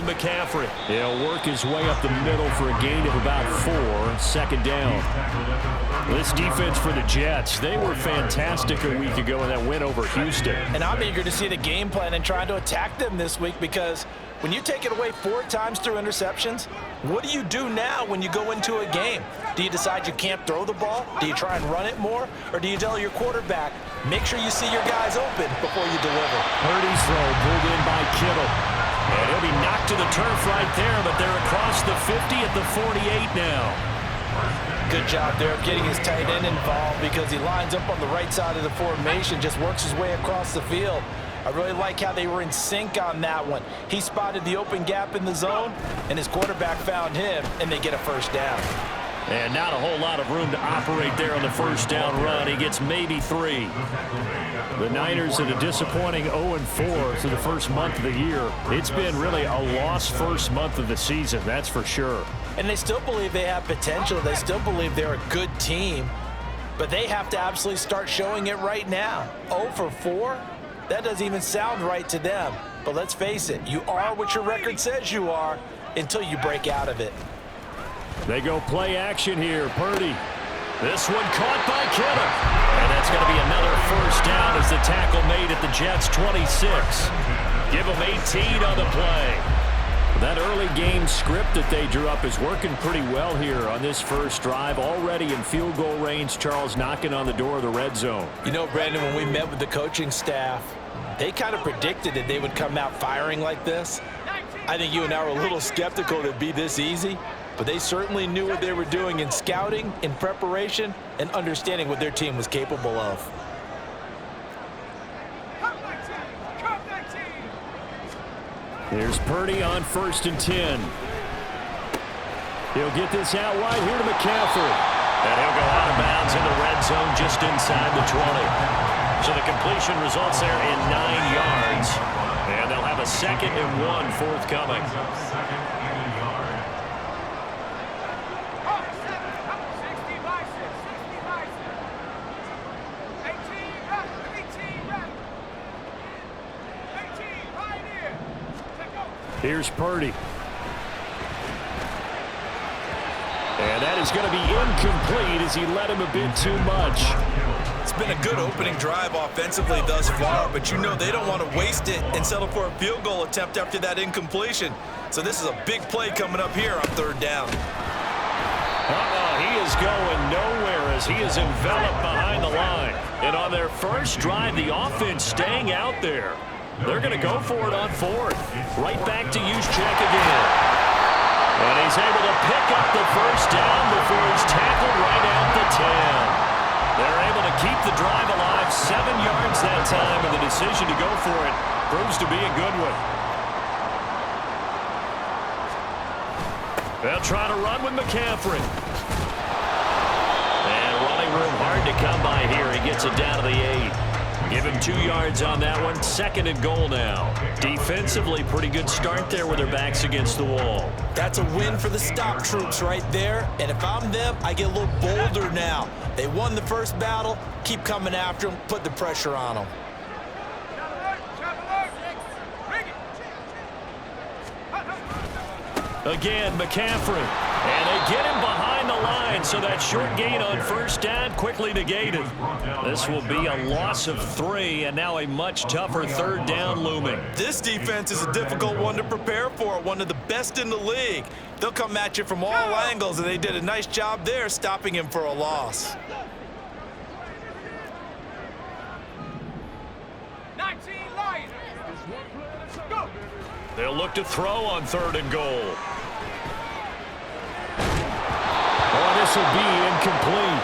McCaffrey. He'll work his way up the middle for a gain of about 4, second down. This defense for the Jets, they were fantastic a week ago in that win over Houston. And I'm eager to see the game plan and trying to attack them this week, because when you take it away 4 times through interceptions, what do you do now when you go into a game? Do you decide you can't throw the ball? Do you try and run it more? Or do you tell your quarterback, make sure you see your guys open before you deliver? Purdy's throw pulled in by Kittle. And he'll be knocked to the turf right there, but they're across the 50 at the 48 now. Good job there of getting his tight end involved, because he lines up on the right side of the formation, just works his way across the field. I really like how they were in sync on that one. He spotted the open gap in the zone, and his quarterback found him, and they get a first down. And not a whole lot of room to operate there on the first down run. He gets maybe 3. The Niners at a disappointing 0-4 through the first month of the year. It's been really a lost first month of the season, that's for sure. And they still believe they have potential. They still believe they're a good team. But they have to absolutely start showing it right now. 0-4? That doesn't even sound right to them. But let's face it, you are what your record says you are until you break out of it. They go play action here. Purdy. This one caught by Kittle. And that's going to be another first down as the tackle made at the Jets' 26. Give them 18 on the play. That early game script that they drew up is working pretty well here on this first drive. Already in field goal range, Charles, knocking on the door of the red zone. You know, Brandon, when we met with the coaching staff, they kind of predicted that they would come out firing like this. I think you and I were a little skeptical that it'd be this easy, but they certainly knew what they were doing in scouting, in preparation, and understanding what their team was capable of. Here's Purdy on 1st and 10. He'll get this out wide here to McCaffrey. And he'll go out of bounds in the red zone just inside the 20. So the completion results there in 9 yards. And they'll have a 2nd and 1 forthcoming. Here's Purdy. And that is going to be incomplete as he led him a bit too much. It's been a good opening drive offensively thus far, but you know they don't want to waste it and settle for a field goal attempt after that incompletion. So this is a big play coming up here on 3rd down. He is going nowhere as he is enveloped behind the line. And on their first drive, the offense staying out there. They're going to go for it on 4th. Right back to Juke again. And he's able to pick up the first down before he's tackled right out the 10. They're able to keep the drive alive, 7 yards that time, and the decision to go for it proves to be a good one. They'll try to run with McCaffrey. And running room hard to come by here. He gets it down to the 8. Give him 2 yards on that one. 2nd and goal now. Defensively, pretty good start there with their backs against the wall. That's a win for the stop troops right there. And if I'm them, I get a little bolder now. They won the first battle. Keep coming after them. Put the pressure on them. Again, McCaffrey. And they get him behind the line, so that short gain on first down quickly negated. This will be a loss of 3, and now a much tougher 3rd down looming. This defense is a difficult one to prepare for, one of the best in the league. They'll come at you from all angles, and they did a nice job there stopping him for a loss. 19 Lions. Go. They'll look to throw on 3rd and goal. This will be incomplete.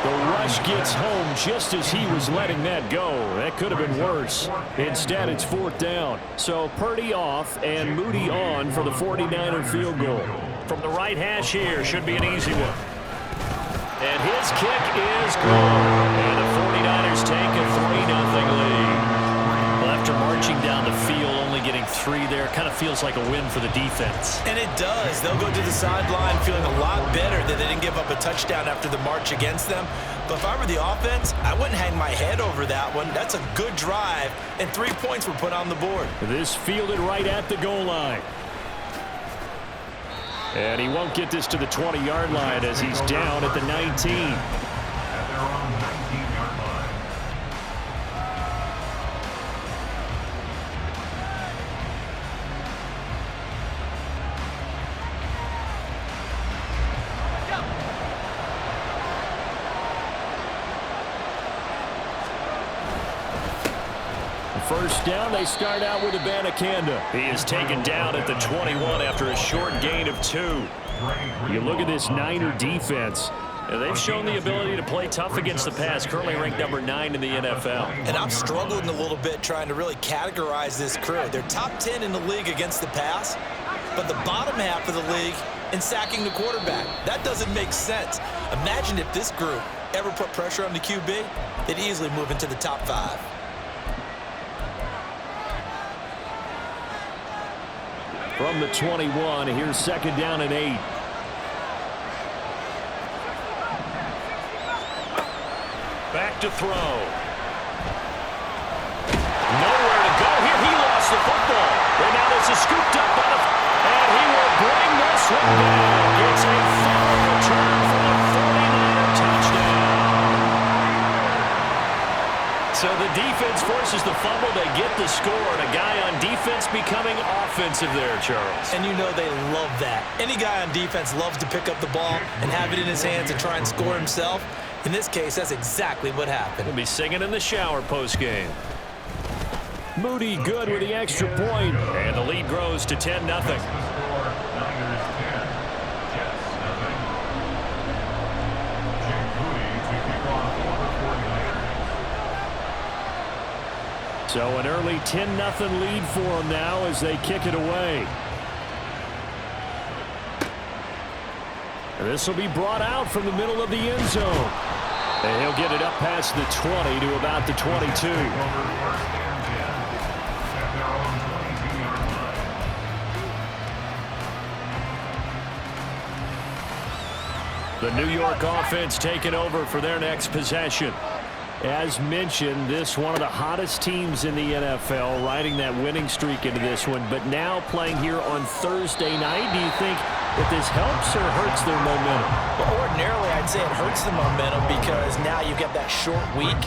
The rush gets home just as he was letting that go. That could have been worse. Instead, it's 4th down. So Purdy off and Moody on for the 49er field goal. From the right hash here, should be an easy one. And his kick is good. And the 49ers take a 3-0 lead. Well, after marching down the field, only getting 3 there, kind of feels like a win for the defense. And it does. They'll go to the sideline feeling a lot better that they didn't give up a touchdown after the march against them. But if I were the offense, I wouldn't hang my head over that one. That's a good drive, and 3 points were put on the board. This fielded right at the goal line. And he won't get this to the 20-yard line as he's down at the 19. First down, they start out with Abanikanda. He is taken down at the 21 after a short gain of 2. You look at this Niner defense. They've shown the ability to play tough against the pass, currently ranked number 9 in the NFL. And I'm struggling a little bit trying to really categorize this crew. They're top 10 in the league against the pass, but the bottom half of the league in sacking the quarterback. That doesn't make sense. Imagine if this group ever put pressure on the QB, they'd easily move into the top 5. From the 21, here's second down and 8. Back to throw. Nowhere to go here. He lost the football. And now this is scooped up by and he will bring this one down. It's a fumble return for a 49er touchdown. So the defense forces the fumble. They get the score. And a guy on defense becoming offensive there, Charles. And you know they love that. Any guy on defense loves to pick up the ball and have it in his hands and try and score himself. In this case, that's exactly what happened. He'll be singing in the shower post-game. Moody good with the extra point. And the lead grows to 10-0. So an early 10-0 lead for them now as they kick it away. This will be brought out from the middle of the end zone. And he'll get it up past the 20 to about the 22. The New York offense taking over for their next possession. As mentioned, this one of the hottest teams in the NFL, riding that winning streak into this one, but now playing here on Thursday night. Do you think that this helps or hurts their momentum? Well, ordinarily, I'd say it hurts the momentum because now you get that short week.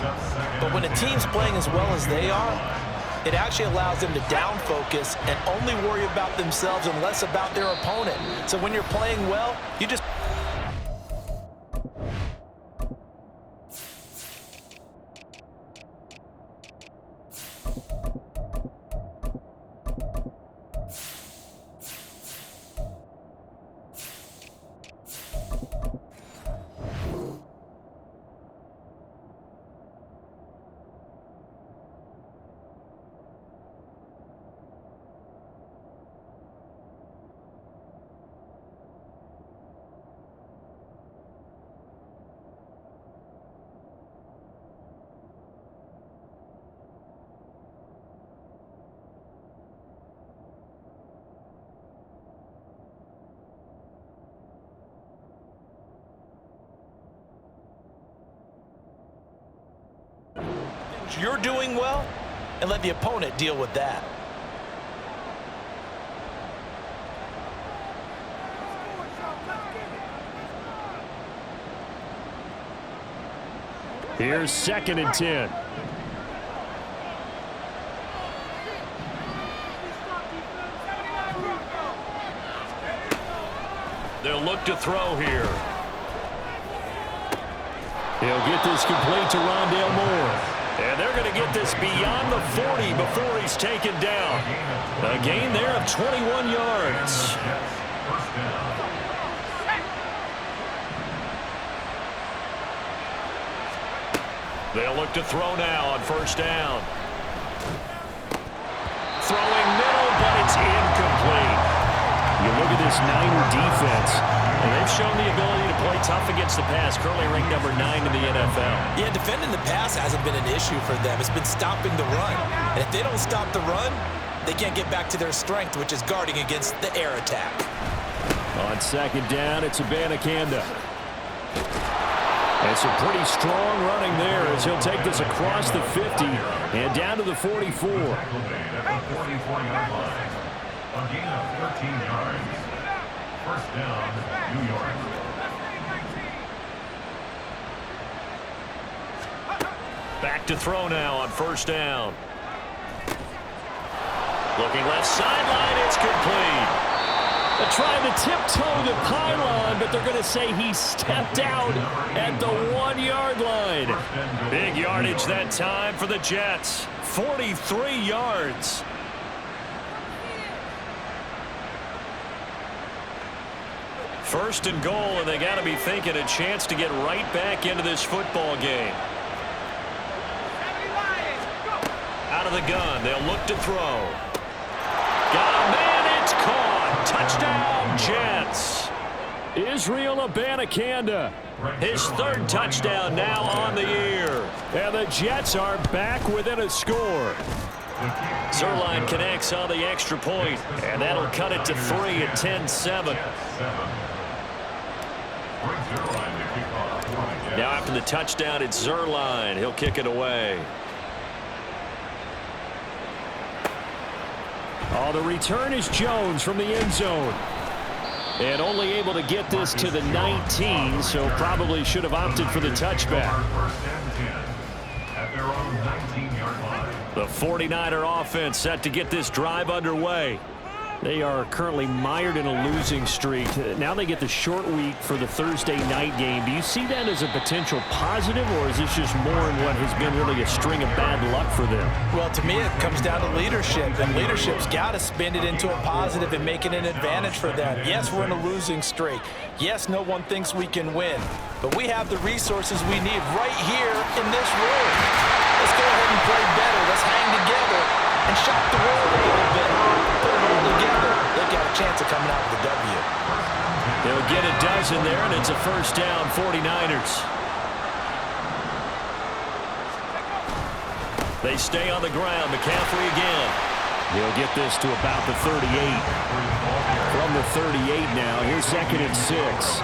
But when a team's playing as well as they are, it actually allows them to down focus and only worry about themselves and less about their opponent. So when you're playing well, you just... You're doing well, and let the opponent deal with that. Here's second and 10. They'll look to throw here. He'll get this complete to Rondale Moore. And they're going to get this beyond the 40 before he's taken down. A gain there of 21 yards. They'll look to throw now on first down. Throwing middle, but it's incomplete. You look at this Niner defense, and they've shown the ability to play tough against the pass, currently ranked number 9 in the NFL. Yeah, defending the pass hasn't been an issue for them. It's been stopping the run. And if they don't stop the run, they can't get back to their strength, which is guarding against the air attack. On second down, it's Abanikanda. And some pretty strong running there as he'll take this across the 50 and down to the 44. A gain of 13 yards. First down, New York. Back to throw now on first down. Looking left sideline, it's complete. They're trying to tiptoe the pylon, but they're going to say he stepped out at the 1-yard line. Big yardage that time for the Jets. 43 yards. First and goal, and they got to be thinking a chance to get right back into this football game. Out of the gun, they'll look to throw. Got a man, it's caught. Touchdown, Jets. Israel Abanikanda, his third touchdown now on the year. And the Jets are back within a score. Zerline connects on the extra point, and that'll cut it to 3 at 10-7. Now after the touchdown, it's Zerline. He'll kick it away. Oh, the return is Jones from the end zone. And only able to get this to the 19, so probably should have opted for the touchback. The 49er offense set to get this drive underway. They are currently mired in a losing streak. Now they get the short week for the Thursday night game. Do you see that as a potential positive, or is this just more in what has been really a string of bad luck for them? Well, to me, it comes down to leadership, and leadership's got to spin it into a positive and make it an advantage for them. Yes, we're in a losing streak. Yes, no one thinks we can win, but we have the resources we need right here in this room. Let's go ahead and play better. Let's hang together and shock the world a little bit. Put it all together. They've got a chance of coming out with a W. They'll get a dozen there, and it's a first down, 49ers. They stay on the ground. McCaffrey again. He'll get this to about the 38. From the 38 now, here's second and 6.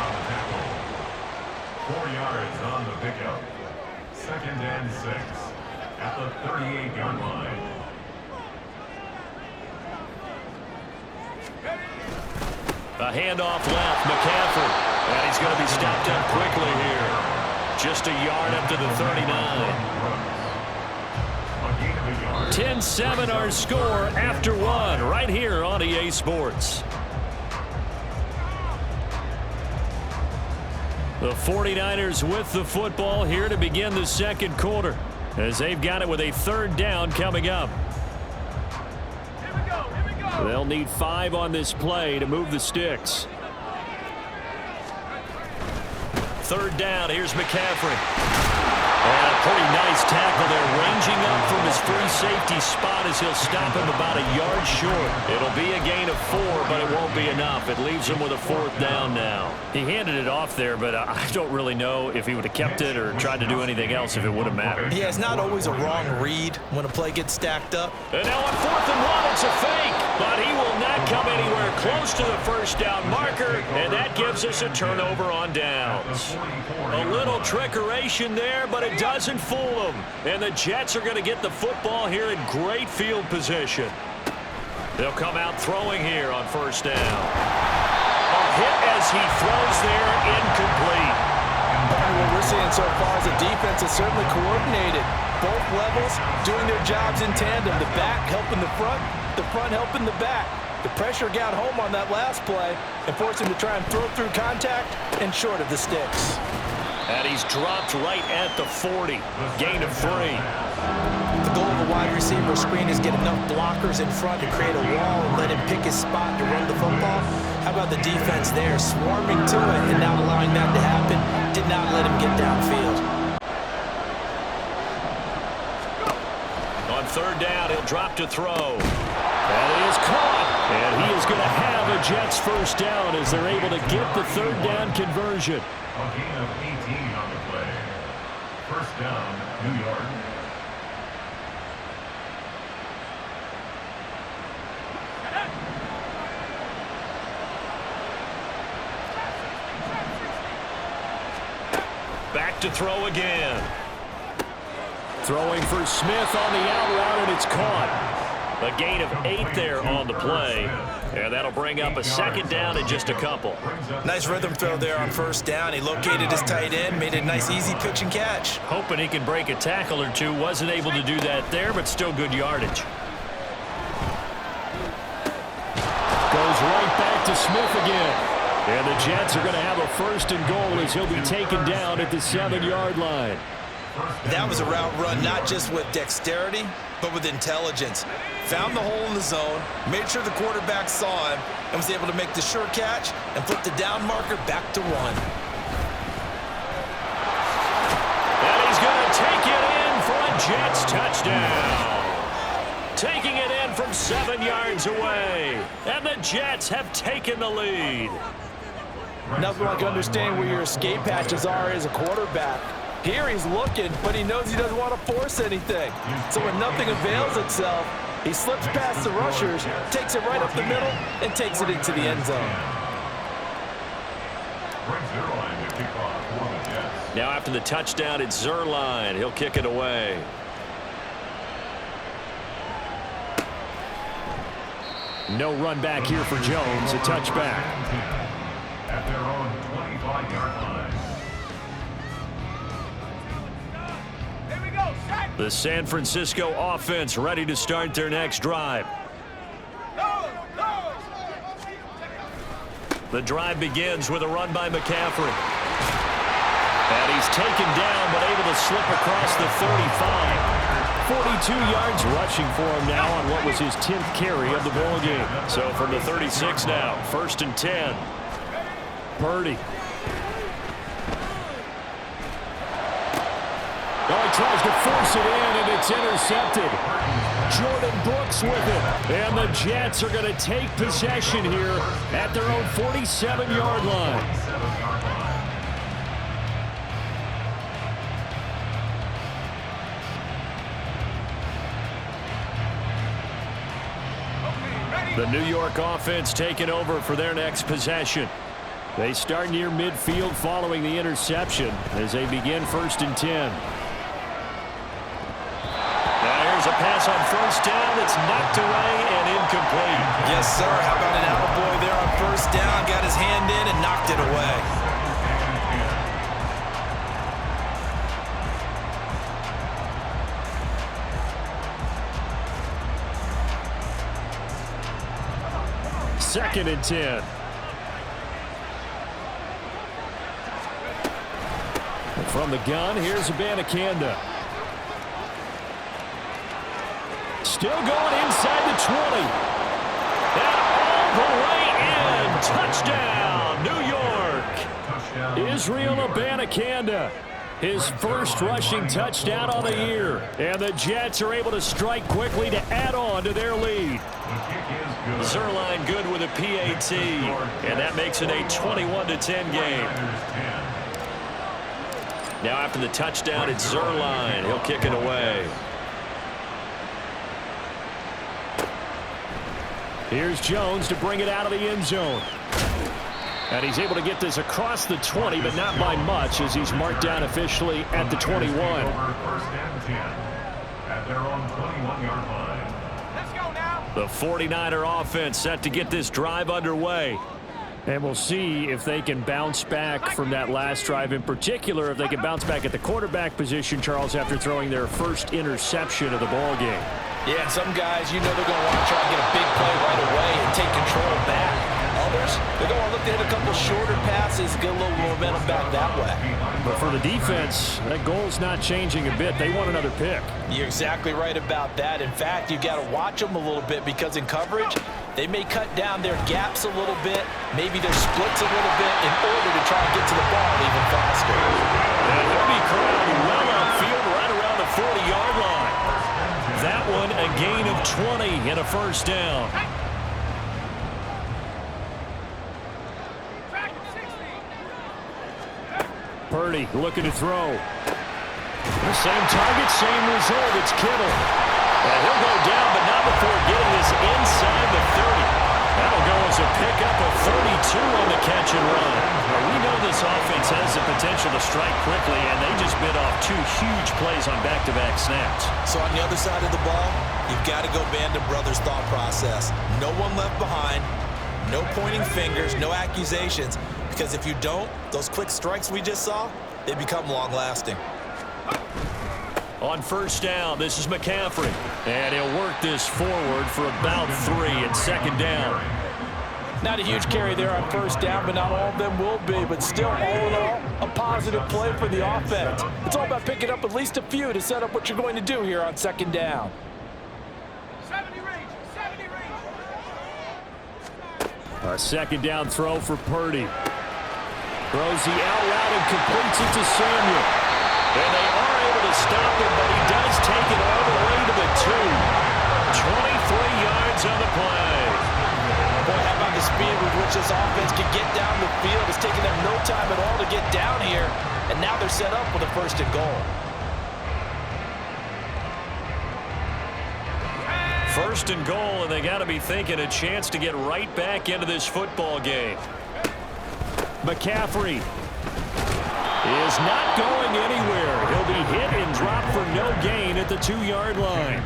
4 yards on the pickup. Second and 6 at the 38-yard line. A handoff left, McCaffrey. And he's going to be stopped up quickly here. Just a yard up to the 39. 10-7 our score after one right here on EA Sports. The 49ers with the football here to begin the second quarter, as they've got it with a third down coming up. They'll need 5 on this play to move the sticks. Third down, here's McCaffrey. And a pretty nice tackle there, ranging up from his free safety spot as he'll stop him about a yard short. It'll be a gain of 4, but it won't be enough. It leaves him with a fourth down now. He handed it off there, but I don't really know if he would have kept it or tried to do anything else if it would have mattered. Yeah, it's not always a wrong read when a play gets stacked up. And now on 4th and 1, it's a fake, but he will not come anywhere close to the first down marker, and that gives us a turnover on downs. A little trickeration there, but it doesn't fool them. And the Jets are going to get the football here in great field position. They'll come out throwing here on first down. A hit as he throws there, incomplete. What we're seeing so far is the defense is certainly coordinated. Both levels doing their jobs in tandem. The back helping the front helping the back. The pressure got home on that last play and forced him to try and throw through contact and short of the sticks. And he's dropped right at the 40. Gain of 3. The goal of a wide receiver screen is get enough blockers in front to create a wall and let him pick his spot to run the football. How about the defense there, swarming to it and not allowing that to happen? Did not let him get downfield. On third down, he'll drop to throw. And he is caught. And he is going to have a Jets first down as they're able to get the third down conversion. A gain of 18 on the play. First down, New York. Back to throw again. Throwing for Smith on the out route, and it's caught. A gain of 8 there on the play. And that'll bring up a second down in just a couple. Nice rhythm throw there on first down. He located his tight end, made a nice easy pitch and catch. Hoping he can break a tackle or two. Wasn't able to do that there, but still good yardage. Goes right back to Smith again. And the Jets are going to have a first and goal as he'll be taken down at the 7-yard line. That was a route run not just with dexterity, but with intelligence. Found the hole in the zone, made sure the quarterback saw him, and was able to make the sure catch and flip the down marker back to 1. And he's going to take it in for a Jets touchdown. Taking it in from 7 yards away. And the Jets have taken the lead. Nothing like understanding where your escape hatches are as a quarterback. Here he's looking, but he knows he doesn't want to force anything. So when nothing avails itself, he slips past the rushers, takes it right up the middle, and takes it into the end zone. Now after the touchdown, it's Zuerlein. He'll kick it away. No run back here for Jones. A touchback. At their own 25-yard line. The San Francisco offense ready to start their next drive. The drive begins with a run by McCaffrey. And he's taken down, but able to slip across the 35. 42 yards rushing for him now on what was his 10th carry of the ball game. So from the 36 now, 1st and 10. Purdy. Oh, he tries to force it in, and it's intercepted. Jordan Brooks with it. And the Jets are going to take possession here at their own 47-yard line. The New York offense taking over for their next possession. They start near midfield following the interception as they begin 1st and 10. A pass on first down that's knocked away and incomplete. Yes, sir. How about an attaboy there on first down? Got his hand in and knocked it away. 2nd and 10. From the gun, here's Abanikanda. Still going inside the 20. And all the way in. Touchdown, New York. Israel Abanikanda. His first rushing touchdown on the year. And the Jets are able to strike quickly to add on to their lead. Zuerlein good with a PAT. And that makes it a 21-10 game. Now after the touchdown, it's Zuerlein. He'll kick it away. Here's Jones to bring it out of the end zone. And he's able to get this across the 20, but not by much as he's marked down officially at the 21. 1st and 10 at their own 21-yard line. Let's go now. The 49er offense set to get this drive underway. And we'll see if they can bounce back from that last drive. In particular, if they can bounce back at the quarterback position, Charles, after throwing their first interception of the ball game. Yeah, and some guys, you know they're going to want to try and get a big play right away and take control back. Others, they're going to look to hit a couple shorter passes, get a little momentum back that way. But for the defense, that goal's not changing a bit. They want another pick. You're exactly right about that. In fact, you got to watch them a little bit because in coverage, they may cut down their gaps a little bit, maybe their splits a little bit in order to try and get to the ball even faster. And they'll be crowded well upfield right around the 40-yard line. That one a gain of 20 and a first down. Purdy looking to throw. The same target, same result. It's Kittle. And he'll go down, but not before getting this inside the 30. That'll go as a pickup of 32 on the catch and run. Now, we know this offense has the potential to strike quickly, and they just bit off 2 huge plays on back-to-back snaps. So on the other side of the ball, you've got to go Band of Brothers thought process. No one left behind, no pointing fingers, no accusations, because if you don't, those quick strikes we just saw, they become long-lasting. On first down, this is McCaffrey, and he'll work this forward for about 3 and second down. Not a huge carry there on first down, but not all of them will be. But still, all in all, a positive play for the offense. It's all about picking up at least a few to set up what you're going to do here on second down. 70 range, 70 range. A second down throw for Purdy. Throws the out route and completes it to Samuel. And they are able to stop him, but he does take it all the way to the 2. 23 yards on the play. Boy, how about the speed with which this offense can get down the field? It's taken them no time at all to get down here, and now they're set up with a 1st and goal. 1st and goal, and they got to be thinking a chance to get right back into this football game. McCaffrey is not going anywhere. He'll be hit and dropped for no gain at the 2-yard line.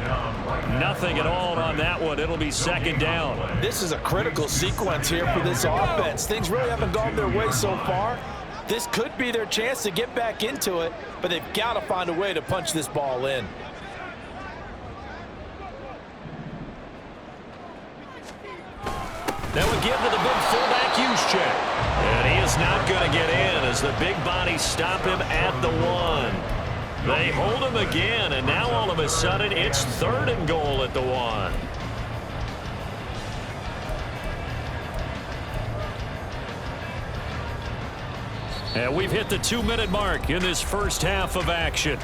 Nothing at all on that one. It'll be second down. This is a critical sequence here for this offense. Things really haven't gone their way so far. This could be their chance to get back into it, but they've got to find a way to punch this ball in. Now we get to the big fullback use check. And he is not going to get in as the big bodies stop him at the 1. They hold him again, and now all of a sudden it's 3rd and goal at the 1. And we've hit the 2-minute mark in this first half of action.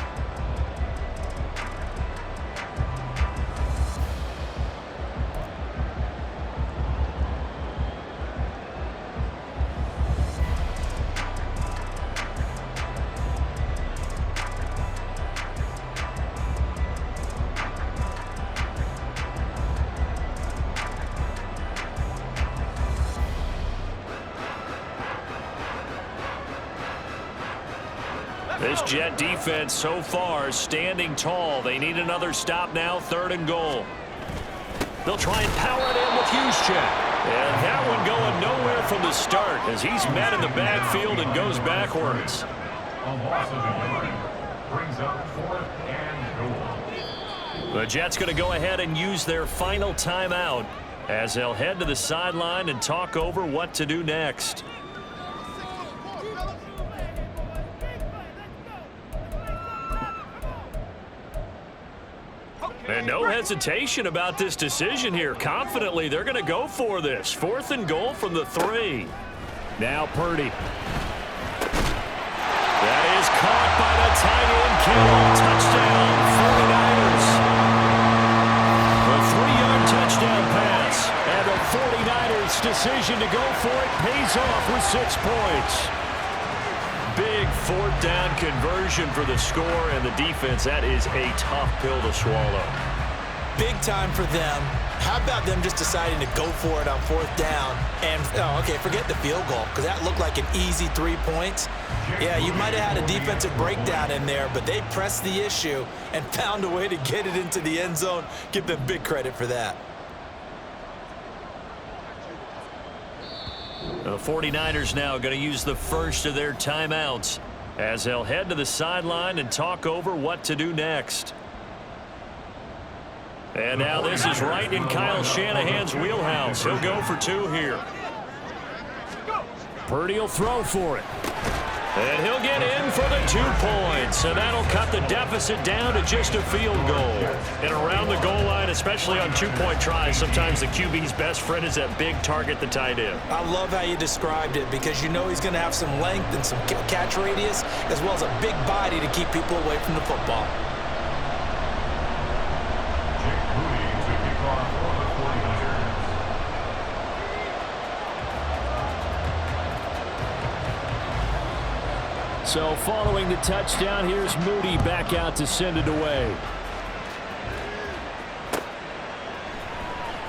This Jet defense so far standing tall. They need another stop now, 3rd and goal. They'll try and power it in with Juke. And that one going nowhere from the start as he's met in the backfield and goes backwards. A loss of a yard brings up 4th and goal. The Jets going to go ahead and use their final timeout as they'll head to the sideline and talk over what to do next. And no hesitation about this decision here. Confidently, they're going to go for this. 4th and goal from the 3. Now Purdy. That is caught by the tight end, Kittle. Touchdown, 49ers. The 3-yard touchdown pass. And the 49ers' decision to go for it pays off with 6 points. Big 4th down conversion for the score, and the defense, that is a tough pill to swallow. Big time for them. How about them just deciding to go for it on 4th down? And, okay, forget the field goal, because that looked like an easy 3 points. Yeah, you might have had a defensive breakdown in there, but they pressed the issue and found a way to get it into the end zone. Give them big credit for that. The 49ers now going to use the first of their timeouts as they'll head to the sideline and talk over what to do next. And now this is right in Kyle Shanahan's wheelhouse. He'll go for 2 here. Purdy will throw for it. And he'll get in for the 2 points. And that'll cut the deficit down to just a field goal. And around the goal line, especially on 2-point tries, sometimes the QB's best friend is that big target, the tight end. I love how you described it because you know he's going to have some length and some catch radius as well as a big body to keep people away from the football. So following the touchdown, here's Moody back out to send it away.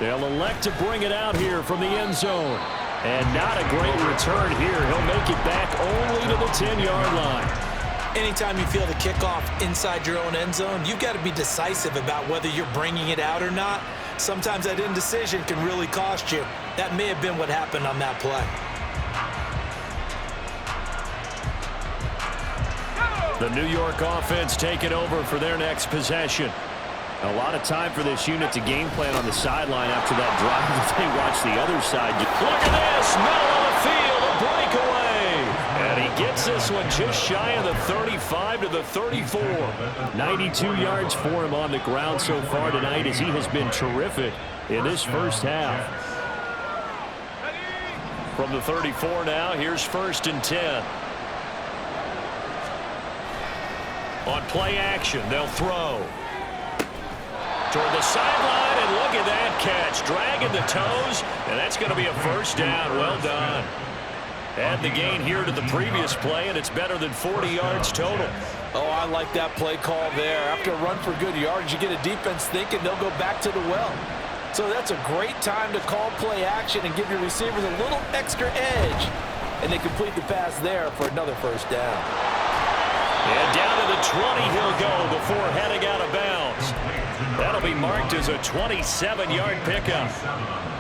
They'll elect to bring it out here from the end zone. And not a great return here. He'll make it back only to the 10-yard line. Anytime you feel the kickoff inside your own end zone, you've got to be decisive about whether you're bringing it out or not. Sometimes that indecision can really cost you. That may have been what happened on that play. The New York offense taking over for their next possession. A lot of time for this unit to game plan on the sideline after that drive as they watch the other side. Look at this. Middle of the field. A breakaway. And he gets this one just shy of the 35 to the 34. 92 yards for him on the ground so far tonight as he has been terrific in this first half. From the 34 now, here's 1st and 10. On play action, they'll throw. Toward the sideline, and look at that catch. Dragging the toes, and that's going to be a first down. Well done. Add the gain here to the previous play, and it's better than 40 yards total. Oh, I like that play call there. After a run for good yards, you get a defense thinking they'll go back to the well. So that's a great time to call play action and give your receivers a little extra edge. And they complete the pass there for another first down. And down to the 20 he'll go before heading out of bounds. That'll be marked as a 27-yard pickup.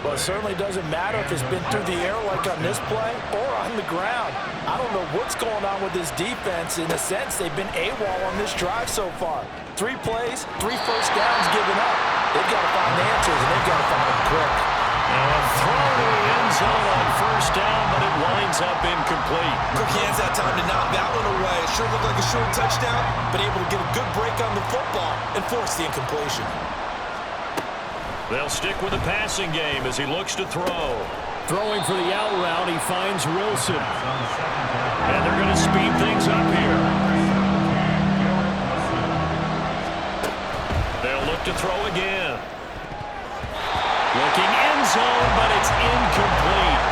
Well, it certainly doesn't matter if it's been through the air like on this play or on the ground. I don't know what's going on with this defense. In a sense, they've been AWOL on this drive so far. 3 plays, 3 first downs given up. They've got to find the answers, and they've got to find them quick. And a throw to the end zone on first down, but it winds up incomplete. Quick hands that time to knock that one away. It sure looked like a short touchdown, but able to get a good break on the football and force the incompletion. They'll stick with the passing game as he looks to throw. Throwing for the out route, he finds Wilson. And they're going to speed things up here. They'll look to throw again. Looking end zone, but it's incomplete.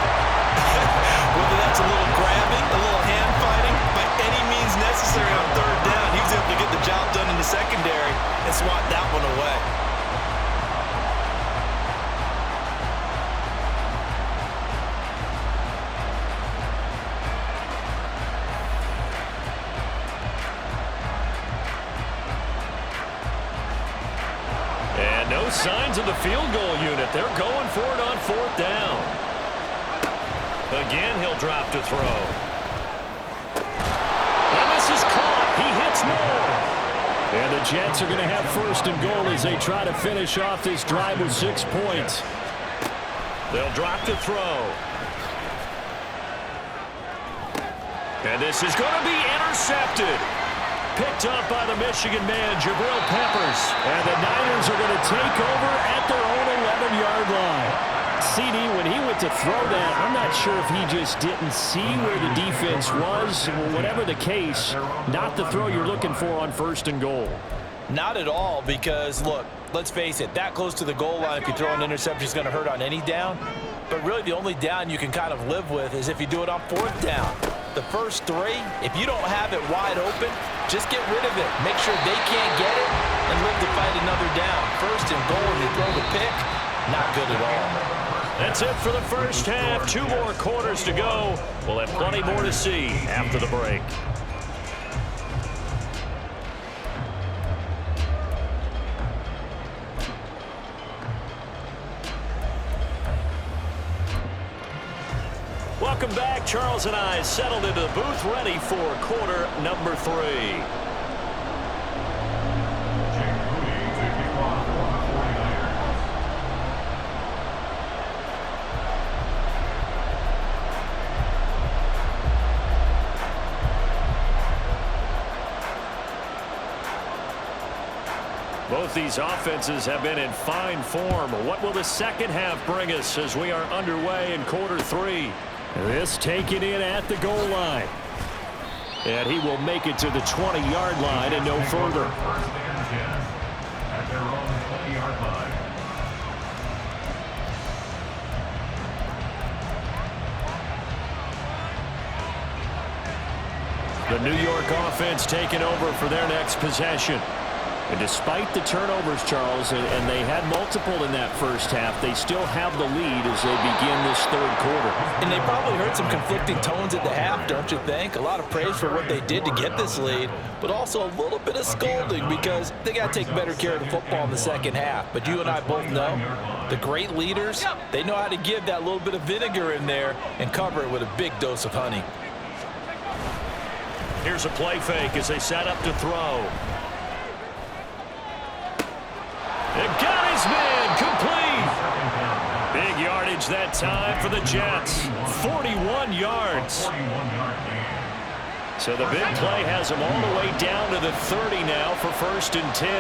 Whether that's a little grabbing, a little hand fighting, by any means necessary on 3rd down, he was able to get the job done in the secondary and swat that one away. And no signs of the field goal unit. They're going for it on 4th down. Again, he'll drop to throw. And this is caught. He hits more. And the Jets are going to have 1st and goal as they try to finish off this drive with 6 points. They'll drop to throw. And this is going to be intercepted. Picked up by the Michigan man, Jabril Peppers. And the Niners are going to take over at their own 11-yard line. CD, when he went to throw that, I'm not sure if he just didn't see where the defense was. Whatever the case, not the throw you're looking for on 1st and goal. Not at all, because, look, let's face it, that close to the goal line, if you throw an interception, is going to hurt on any down. But really, the only down you can kind of live with is if you do it on 4th down. The first 3, if you don't have it wide open, just get rid of it. Make sure they can't get it and live to fight another down. 1st and goal, you throw the pick, not good at all. That's it for the first half. 2 more quarters to go. We'll have plenty more to see after the break. Welcome back. Charles and I settled into the booth ready for quarter number 3. Both these offenses have been in fine form. What will the second half bring us as we are underway in quarter 3? This taken in at the goal line. And he will make it to the 20-yard line and no further. At their own 20-yard line. The New York offense taking over for their next possession. And despite the turnovers, Charles, and they had multiple in that first half, they still have the lead as they begin this third quarter. And they probably heard some conflicting tones at the half, don't you think? A lot of praise for what they did to get this lead, but also a little bit of scolding because they got to take better care of the football in the second half. But you and I both know the great leaders, they know how to give that little bit of vinegar in there and cover it with a big dose of honey. Here's a play fake as they set up to throw. It got his man complete. Big yardage that time for the Jets. 41 yards. So the big play has him all the way down to the 30 now for 1st and 10.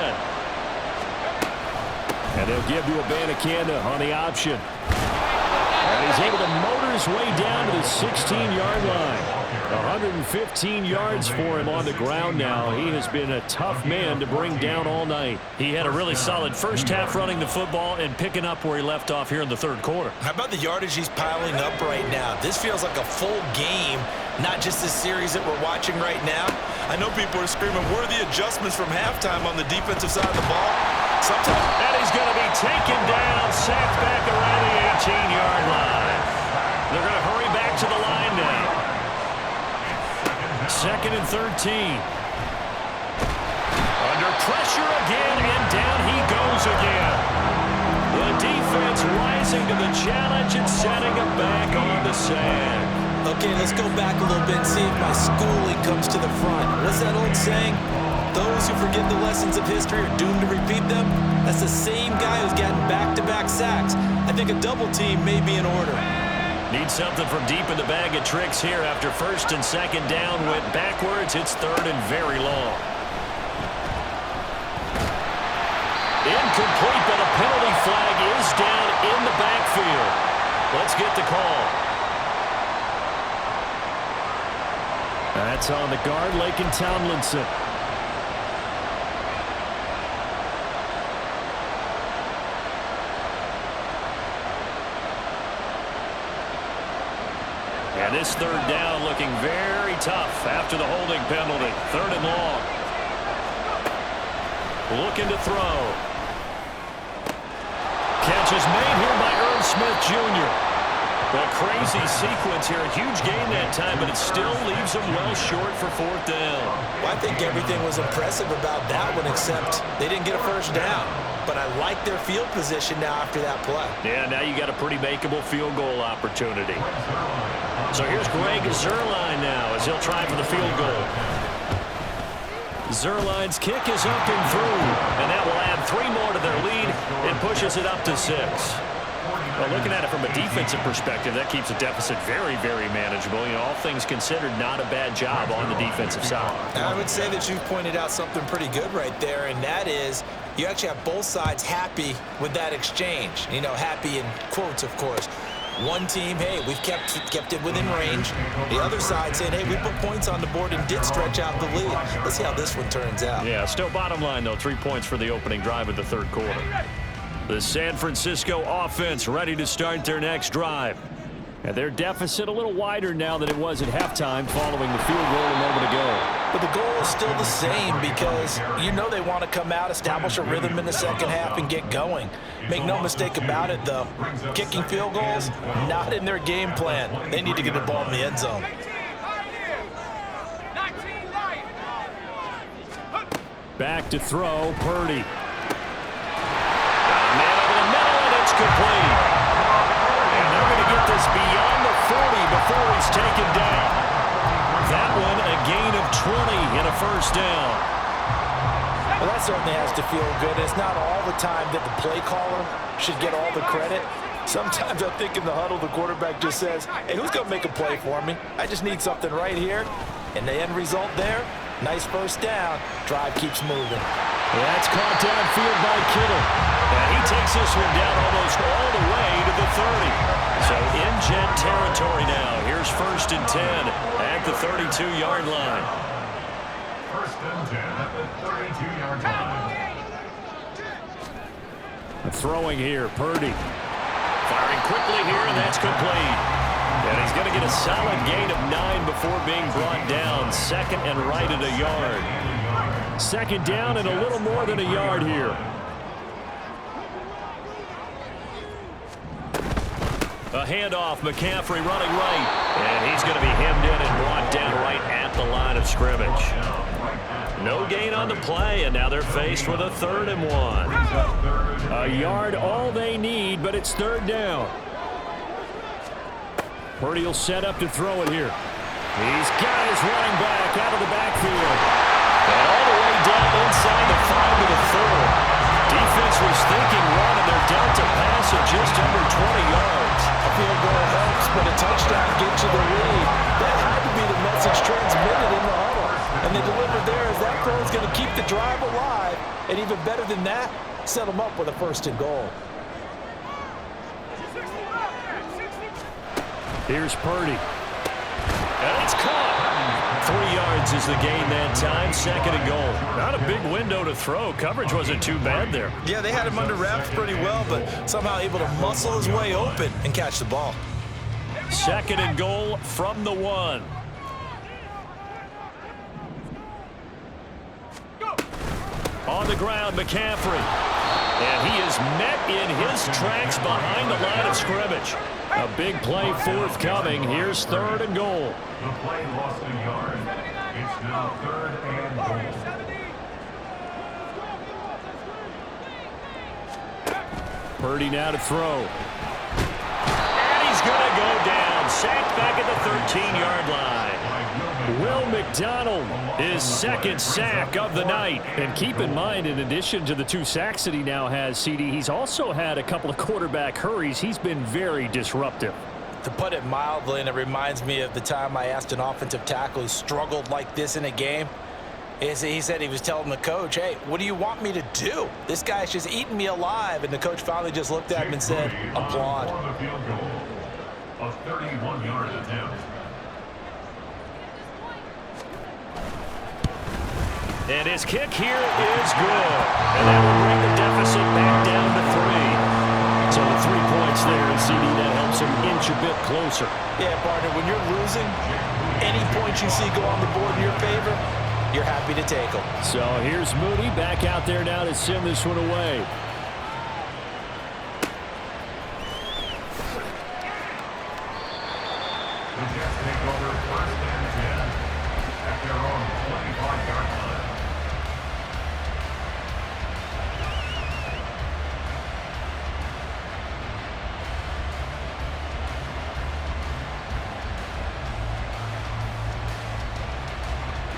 And they'll give to Abanikanda on the option. And he's able to motor his way down to the 16-yard line. 115 yards for him on the ground now. He has been a tough man to bring down all night. He had a really solid first half running the football and picking up where he left off here in the third quarter. How about the yardage he's piling up right now? This feels like a full game, not just this series that we're watching right now. I know people are screaming, where are the adjustments from halftime on the defensive side of the ball? Sometimes. And he's going to be taken down, sacked back around the 18-yard line. They're going to hurry back to the line now. 2nd and 13. Under pressure again, and down he goes again. The defense rising to the challenge and setting him back on the sand. Okay, let's go back a little bit and see if my schooling comes to the front. What's that old saying? Those who forget the lessons of history are doomed to repeat them. That's the same guy who's gotten back-to-back sacks. I think a double team may be in order. Need something from deep in the bag of tricks here after 1st and 2nd down. Went backwards. It's 3rd and very long. Incomplete, but a penalty flag is down in the backfield. Let's get the call. That's on the guard, Laken Tomlinson. And this 3rd down looking very tough after the holding penalty. 3rd and long. Looking to throw. Catch is made here by Irv Smith Jr. A crazy sequence here. A huge gain that time, but it still leaves him well short for 4th down. Well, I think everything was impressive about that one, except they didn't get a first down. But I like their field position now after that play. Yeah, now you got a pretty makeable field goal opportunity. So here's Greg Zuerlein now as he'll try for the field goal. Zuerlein's kick is up and through, and that will add 3 more to their lead and pushes it up to 6. Well, looking at it from a defensive perspective, that keeps the deficit very, very manageable. You know, all things considered, not a bad job on the defensive side. I would say that you've pointed out something pretty good right there, and that is you actually have both sides happy with that exchange. You know, happy in quotes, of course. One team, hey, we've kept it within range. The other side saying, hey, we put points on the board and did stretch out the lead. Let's see how this one turns out. Yeah, still bottom line, though, 3 points for the opening drive of the 3rd quarter. The San Francisco offense ready to start their next drive. And their deficit a little wider now than it was at halftime following the field goal a moment ago. But the goal is still the same because you know they want to come out, establish a rhythm in the second half, and get going. Make no mistake about it, though. Kicking field goals, not in their game plan. They need to get the ball in the end zone. Back to throw, Purdy. Man over the middle, and it's complete. And they're going to get this beyond the 40 before he's taken down. That one a gain of 20 and a first down. Well, that certainly has to feel good. It's not all the time that the play caller should get all the credit. Sometimes I think in the huddle, the quarterback just says, hey, who's going to make a play for me? I just need something right here. And the end result there, nice first down. Drive keeps moving. That's caught downfield by Kittle. And he takes this one down almost all the way to the 30. So in Jet territory now. Here's 1st and 10 at the 32-yard line. 1st and 10 at the 32-yard line. Throwing here, Purdy. Firing quickly here, and that's complete. And he's going to get a solid gain of 9 before being brought down. 2nd and right at a yard. Second down and a little more than a yard here. A handoff, McCaffrey running right. And he's going to be hemmed in and brought down right at the line of scrimmage. No gain on the play, and now they're faced with a 3rd and 1. A yard all they need, but it's 3rd down. Purdy will set up to throw it here. He's got his running back out of the backfield. And all the way down inside the 5 to the 4. Defense was thinking run, and they're down to pass at just under 20 yards. A field goal helps, but a touchdown gets you the lead. That had to be the message transmitted in the huddle. And they delivered there as that throw is going to keep the drive alive. And even better than that, set them up with a 1st and goal. Here's Purdy. And it's caught. 3 yards is the gain that time. 2nd and goal. Not a big window to throw. Coverage wasn't too bad there. Yeah, they had him under wraps pretty well, but somehow able to muscle his way open and catch the ball. 2nd and goal from the 1. On the ground, McCaffrey. And he is met in his tracks behind the line of scrimmage. A big play forthcoming. Here's 3rd and goal. The play lost a yard. It's now 3rd and goal. Purdy now to throw. And he's going to go down. Sacked back at the 13-yard line. Will McDonald, his 2nd sack of the night. And keep in mind, in addition to the 2 sacks that he now has, CD, he's also had a couple of quarterback hurries. He's been very disruptive. To put it mildly, and it reminds me of the time I asked an offensive tackle who struggled like this in a game. He said he was telling the coach, hey, what do you want me to do? This guy's just eating me alive. And the coach finally just looked at him and said, applaud. A 31-yard attempt. And his kick here is good. And that will bring the deficit back down to 3. So the 3 points there, and CD, that helps him inch a bit closer. Yeah, partner, when you're losing, any points you see go on the board in your favor, you're happy to take them. So here's Mooney back out there now to send this one away. The Jets take over 1st and 10 at their own 25-yard line.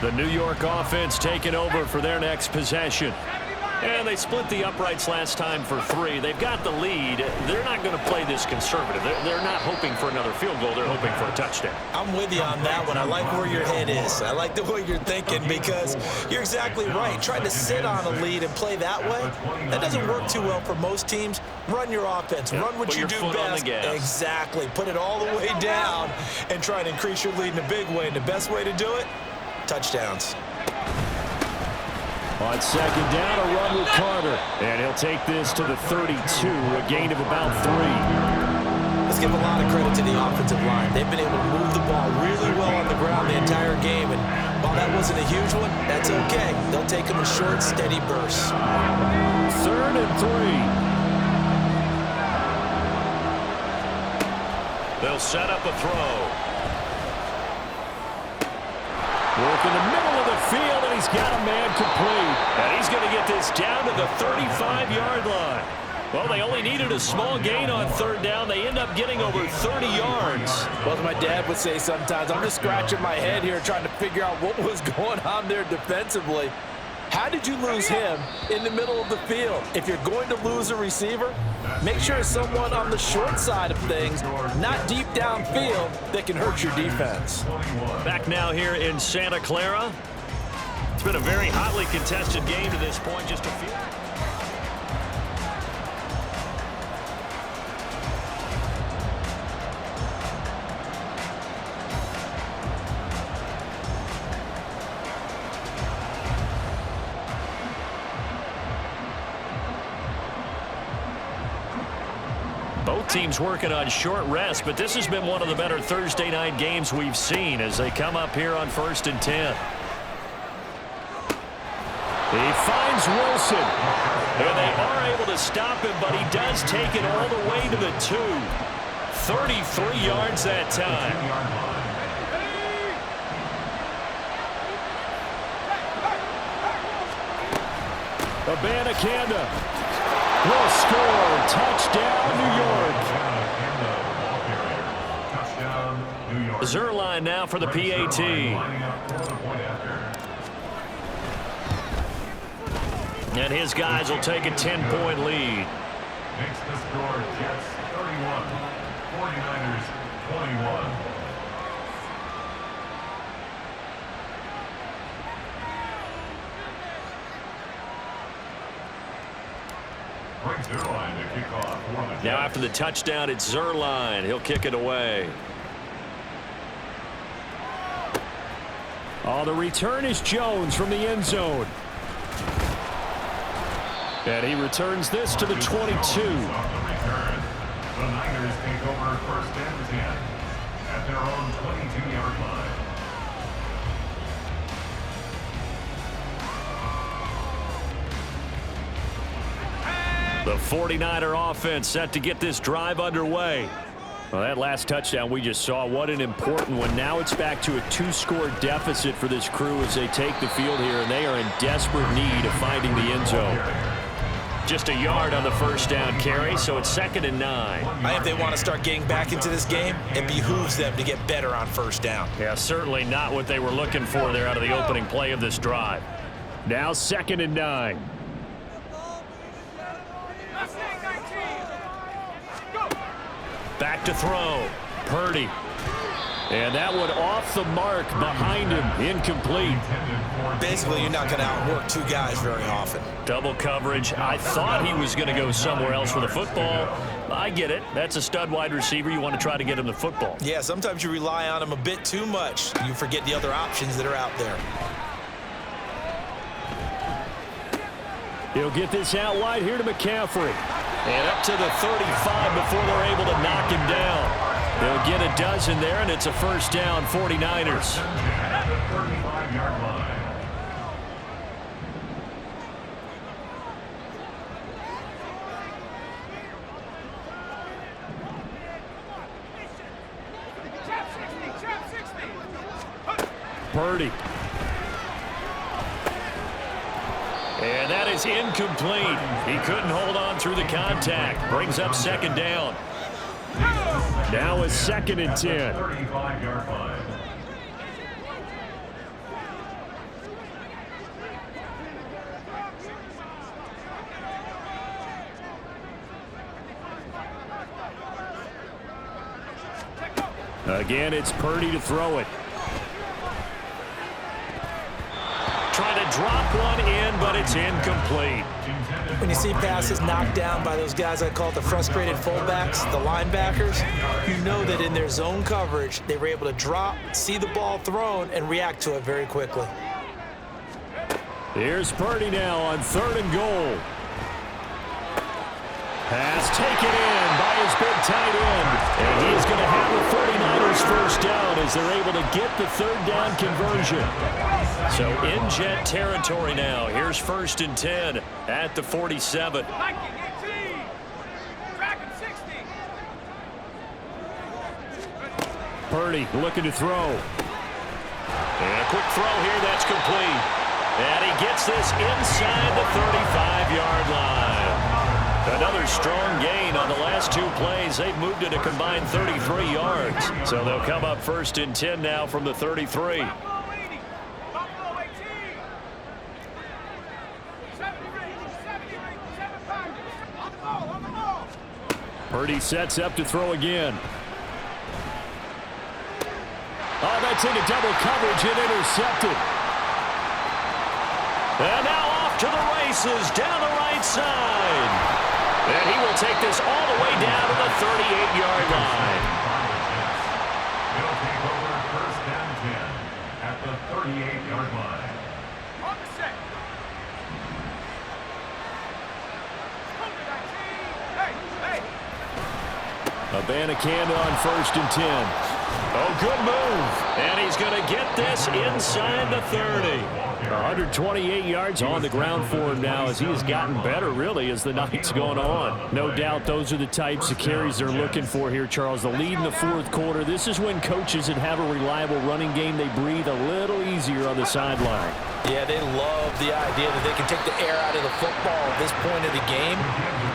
The New York offense taking over for their next possession. And they split the uprights last time for 3. They've got the lead. They're not going to play this conservative. They're not hoping for another field goal. They're hoping for a touchdown. I'm with you on that one. I like where your head is. I like the way you're thinking because you're exactly right. Trying to sit on a lead and play that way, that doesn't work too well for most teams. Run your offense. Run what you do best. Exactly. Put it all the way down and try and increase your lead in a big way. And the best way to do it, touchdowns. On 2nd down, a run with Carter. And he'll take this to the 32, a gain of about 3. Let's give a lot of credit to the offensive line. They've been able to move the ball really well on the ground the entire game. And while that wasn't a huge one, that's okay. They'll take them in short, steady bursts. 3rd and 3. They'll set up a throw. Work in the middle of the field, and he's got a man complete. And he's going to get this down to the 35-yard line. Well, they only needed a small gain on 3rd down. They end up getting over 30 yards. Well, as my dad would say sometimes, I'm just scratching my head here trying to figure out what was going on there defensively. How did you lose him in the middle of the field? If you're going to lose a receiver, make sure it's someone on the short side of things, not deep downfield, that can hurt your defense. Back now here in Santa Clara. It's been a very hotly contested game to this point. Just a few. Both teams working on short rest, but this has been one of the better Thursday night games we've seen as they come up here on 1st and 10. He finds Wilson. And they are able to stop him, but he does take it all the way to the 2. 33 yards that time. Abanikanda will score. Touchdown, New York. Zerline now for the PAT. And his guys will take a 10-point lead. Makes the score Jets 31, 49ers 21. Now after the touchdown, it's Zerline. He'll kick it away. Oh, the return is Jones from the end zone. And he returns this to the 22. The Niners take over first and 10 at their own 22-yard line. The 49er offense set to get this drive underway. Well, that last touchdown we just saw, what an important one. Now it's back to a 2-score deficit for this crew as they take the field here, and they are in desperate need of finding the end zone. Just a yard on the first down carry, so it's 2nd and 9. I think if they want to start getting back into this game, it behooves them to get better on first down. Yeah, certainly not what they were looking for there out of the opening play of this drive. Now 2nd and 9. Back to throw. Purdy. And that one off the mark behind him. Incomplete. Basically, you're not going to outwork two guys very often. Double coverage. I thought he was going to go somewhere else with the football. I get it. That's a stud wide receiver. You want to try to get him the football. Yeah, sometimes you rely on him a bit too much. You forget the other options that are out there. He'll get this out wide here to McCaffrey. And up to the 35 before they're able to knock him down. They'll get a dozen there, and it's a first down, 49ers. At the 35-yard line. Purdy. And that is incomplete. He couldn't hold on through the contact. Brings up 2nd down. Now it's 2nd and 10. 35-yard line. Again, it's Purdy to throw it. Trying to drop one in, but it's incomplete. When you see passes knocked down by those guys I call the frustrated fullbacks, the linebackers, you know that in their zone coverage, they were able to drop, see the ball thrown, and react to it very quickly. Here's Purdy now on 3rd and goal. Pass taken in by his big tight end. And he's going to have the 49ers first down as they're able to get the 3rd down conversion. So in Jet territory now. Here's 1st and 10 at the 47. Purdy looking to throw. And a quick throw here, that's complete. And he gets this inside the 35-yard line. Another strong gain on the last 2 plays. They've moved it a combined 33 yards. So they'll come up 1st and 10 now from the 33. Purdy sets up to throw again. Oh, that's into double coverage and intercepted. And now off to the races down the right side. And he will take this all the way down to the 38-yard line. He'll take over 1st and 10 at the 38-yard line. On the set. Hey, hey. Abanikanda on 1st and 10. Oh, good move. And he's going to get this inside the 30. 128 yards on the ground for him now as he has gotten better, really, as the night's gone on. No doubt those are the types of carries they're looking for here, Charles. The lead in the fourth quarter. This is when coaches that have a reliable running game, they breathe a little easier on the sideline. Yeah, they love the idea that they can take the air out of the football at this point of the game.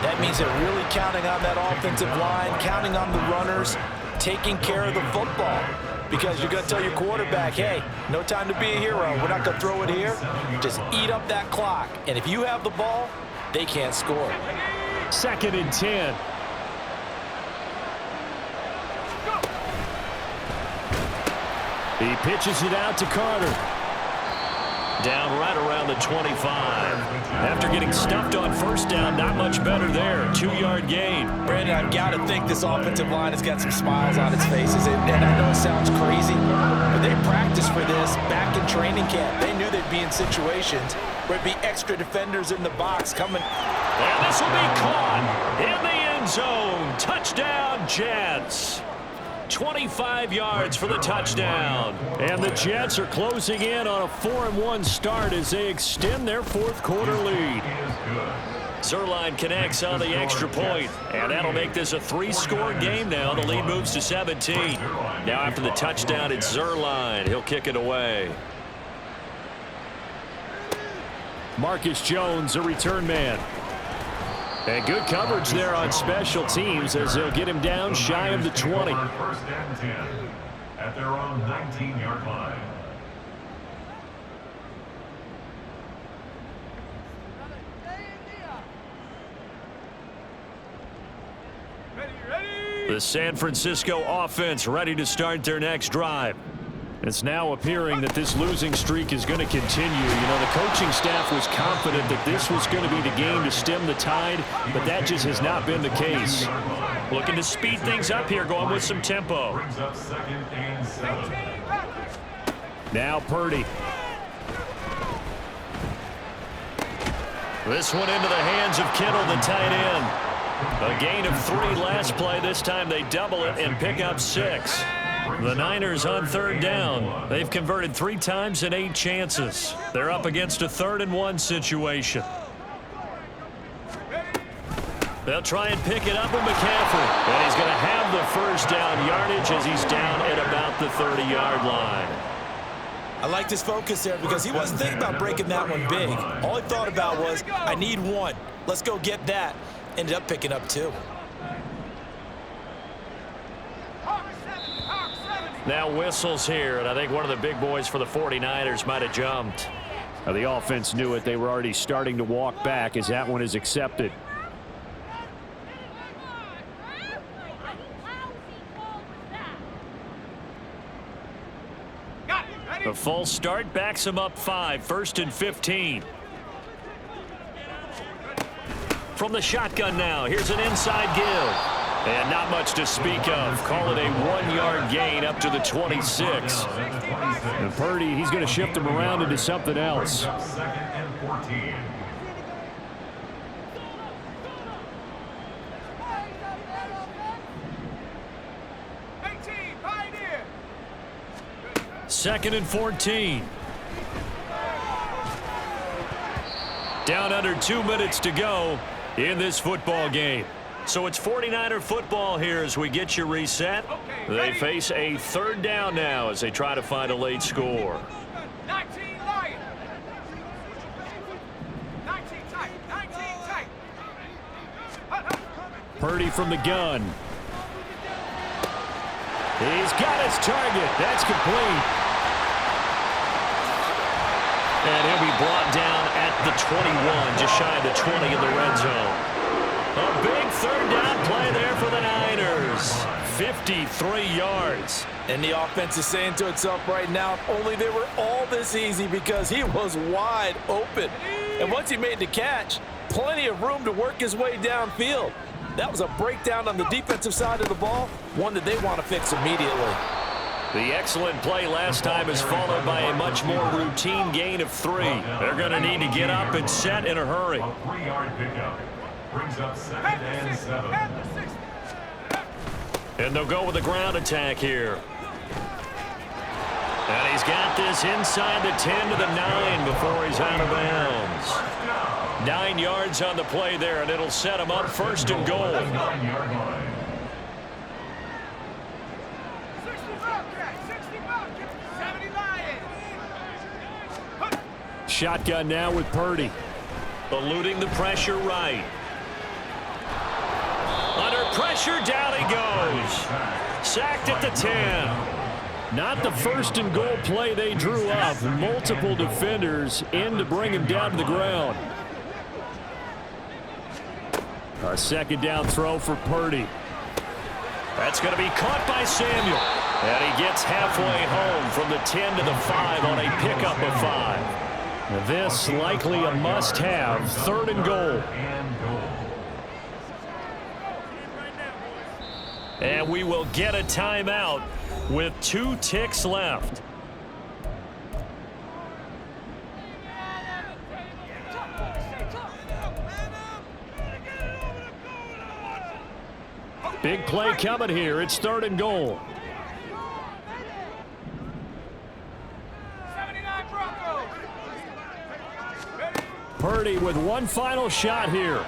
That means they're really counting on that offensive line, counting on the runners, taking care of the football. Because you're going to tell your quarterback, hey, no time to be a hero. We're not going to throw it here. Just eat up that clock. And if you have the ball, they can't score. 2nd and 10. He pitches it out to Carter. Down right around the 25. After getting stuffed on first down, not much better there. 2-yard gain. Brandon, I've got to think this offensive line has got some smiles on its faces. And I know it sounds crazy, but they practiced for this back in training camp. They knew they'd be in situations where it'd be extra defenders in the box coming. And this will be caught in the end zone. Touchdown, Jets. 25 yards for the touchdown. And the Jets are closing in on a 4-1 start as they extend their fourth quarter lead. Zerline connects on the extra point, and that'll make this a 3-score game now. The lead moves to 17. Now after the touchdown, it's Zerline. He'll kick it away. Marcus Jones, a return man. And good coverage there on special teams as they'll get him down shy of the 20. 1st and 10 at their own 19-yard line. The San Francisco offense ready to start their next drive. It's now appearing that this losing streak is going to continue. You know, the coaching staff was confident that this was going to be the game to stem the tide, but that just has not been the case. Looking to speed things up here, going with some tempo. Brings up 2nd and 7. Now Purdy. This one into the hands of Kittle, the tight end. A gain of 3 last play. This time they double it and pick up 6. The Niners on 3rd down. They've converted 3 times in 8 chances. They're up against a 3rd and 1 situation. They'll try and pick it up with McCaffrey. And he's going to have the first down yardage as he's down at about the 30-yard line. I liked his focus there because he wasn't thinking about breaking that one big. All he thought about was, I need 1. Let's go get that. Ended up picking up 2. Now whistles here, and I think one of the big boys for the 49ers might have jumped. Now the offense knew it. They were already starting to walk back as that one is accepted. The false start backs him up 5, 1st and 15. From the shotgun now, here's an inside give. And not much to speak of. Call it a 1-yard gain up to the 26. And Purdy, he's going to shift him around into something else. 2nd and 14. Second and 14. Down under 2 minutes to go in this football game. So it's 49er football here as we get you reset. They face a 3rd down now as they try to find a late score. 19 Lions. 19 tight. 19 tight. Purdy from the gun. He's got his target. That's complete. And he'll be brought down at the 21, just shy of the 20 in the red zone. A big 3rd down play there for the Niners. 53 yards. And the offense is saying to itself right now, if only they were all this easy, because he was wide open. And once he made the catch, plenty of room to work his way downfield. That was a breakdown on the defensive side of the ball, one that they want to fix immediately. The excellent play last time is followed by a much more routine gain of 3. They're going to need to get up and set in a hurry. A 3-yard pickup. Brings up 2nd and 7. And they'll go with a ground attack here. He's got this inside the 10 to the 9 before he's out of bounds. 9 yards on the play there, and it'll set him up first and goal. 9-yard line. Shotgun now with Purdy. Eluding the pressure right. Under pressure, down he goes. Sacked at the 10. Not the first and goal play they drew up. Multiple defenders in to bring him down to the ground. A second down throw for Purdy. That's going to be caught by Samuel. And he gets halfway home from the 10 to the 5 on a pickup of 5. This likely a must-have, third and goal. And we will get a timeout with 2 ticks left. Big play coming here. It's third and goal. Purdy with one final shot here.